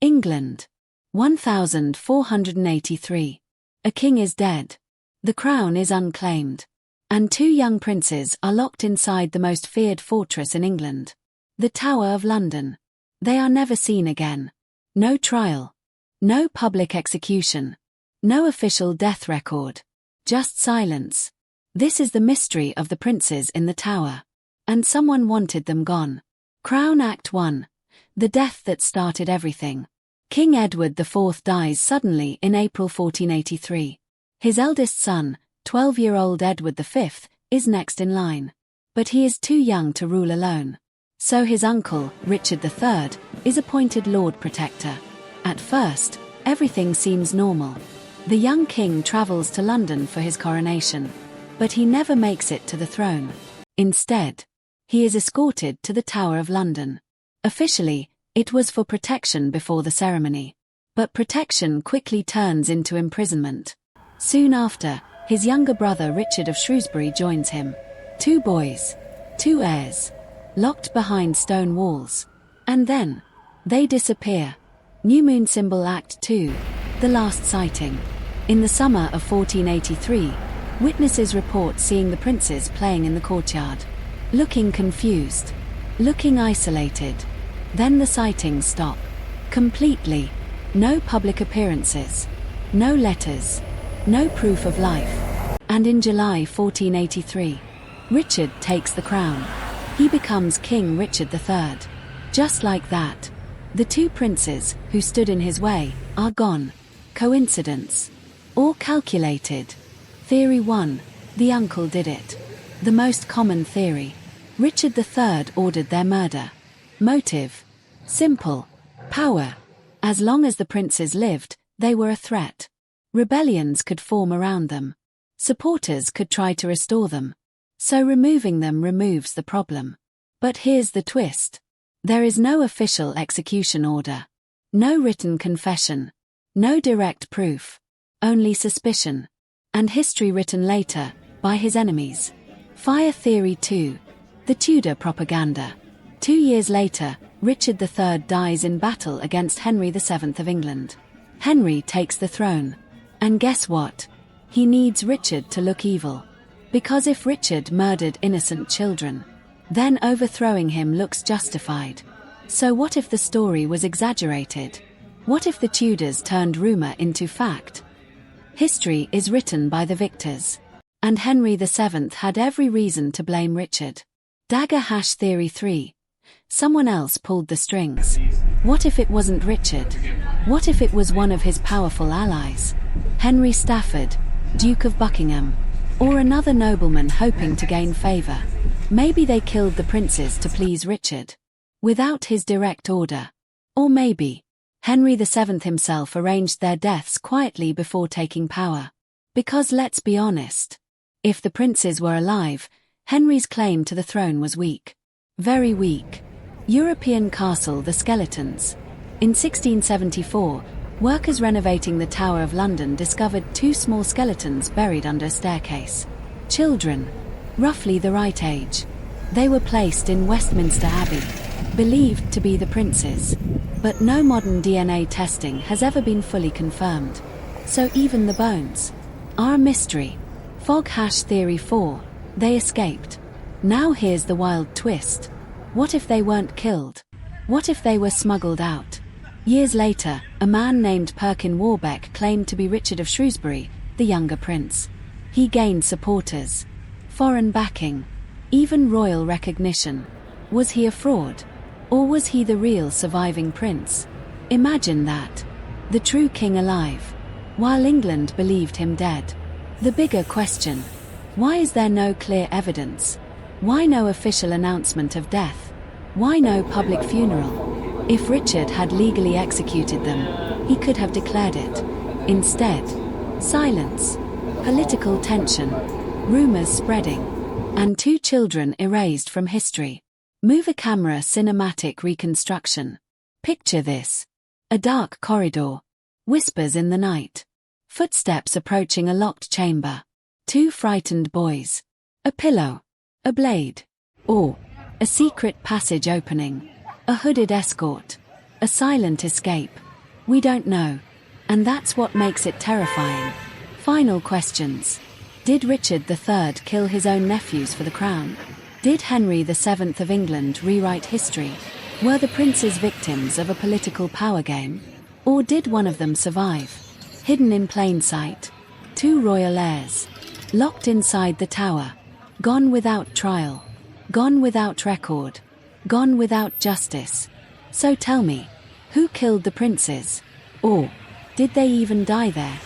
England. 1483. A king is dead. The crown is unclaimed. And two young princes are locked inside the most feared fortress in England. The Tower of London. They are never seen again. No trial. No public execution. No official death record. Just silence. This is the mystery of the princes in the tower. And someone wanted them gone. Crown Act 1. The death that started everything. King Edward IV dies suddenly in April 1483. His eldest son, 12-year-old Edward V, is next in line. But he is too young to rule alone. So his uncle, Richard III, is appointed Lord Protector. At first, everything seems normal. The young king travels to London for his coronation. But he never makes it to the throne. Instead, he is escorted to the Tower of London. Officially, it was for protection before the ceremony. But protection quickly turns into imprisonment. Soon after, his younger brother Richard of Shrewsbury joins him. Two boys. Two heirs. Locked behind stone walls. And then, they disappear. New Moon Symbol Act 2. The last sighting. In the summer of 1483, witnesses report seeing the princes playing in the courtyard. Looking confused. Looking isolated. Then the sightings stop. Completely. No public appearances. No letters. No proof of life. And in July 1483, Richard takes the crown. He becomes King Richard III. Just like that. The two princes, who stood in his way, are gone. Coincidence? Or calculated? Theory 1. The uncle did it. The most common theory. Richard III ordered their murder. Motive? Simple. Power. As long as the princes lived, they were a threat. Rebellions could form around them. Supporters could try to restore them. So removing them removes the problem. But here's the twist. There is no official execution order. No written confession. No direct proof. Only suspicion. And history written later, by his enemies. Fire Theory 2. The Tudor propaganda. 2 years later, Richard III dies in battle against Henry VII of England. Henry takes the throne. And guess what? He needs Richard to look evil. Because if Richard murdered innocent children, then overthrowing him looks justified. So what if the story was exaggerated? What if the Tudors turned rumor into fact? History is written by the victors. And Henry VII had every reason to blame Richard. Dagger Theory 3. Someone else pulled the strings. What if it wasn't Richard? What if it was one of his powerful allies? Henry Stafford, Duke of Buckingham. Or another nobleman hoping to gain favor. Maybe they killed the princes to please Richard. Without his direct order. Or maybe Henry VII himself arranged their deaths quietly before taking power. Because let's be honest. If the princes were alive, Henry's claim to the throne was weak. Very weak. European castle The Skeletons. In 1674, workers renovating the Tower of London discovered two small skeletons buried under a staircase. Children. Roughly the right age. They were placed in Westminster Abbey. Believed to be the princes. But no modern DNA testing has ever been fully confirmed. So even the bones are a mystery. Fog Theory 4. They escaped. Now here's the wild twist. What if they weren't killed? What if they were smuggled out? Years later, a man named Perkin Warbeck claimed to be Richard of Shrewsbury, the younger prince. He gained supporters, foreign backing, even royal recognition. Was he a fraud? Or was he the real surviving prince? Imagine that. The true king alive, while England believed him dead. The bigger question. Why is there no clear evidence? Why no official announcement of death? Why no public funeral? If Richard had legally executed them, he could have declared it. Instead, silence, political tension, rumors spreading, and two children erased from history. Move a camera cinematic reconstruction. Picture this. A dark corridor. Whispers in the night. Footsteps approaching a locked chamber. Two frightened boys. A pillow. A blade. Or a secret passage opening. A hooded escort. A silent escape. We don't know. And that's what makes it terrifying. Final questions. Did Richard III kill his own nephews for the crown? Did Henry VII of England rewrite history? Were the princes victims of a political power game? Or did one of them survive? Hidden in plain sight. 2 royal heirs. Locked inside the tower. Gone without trial. Gone without record. Gone without justice. So tell me, who killed the princes? Or did they even die there?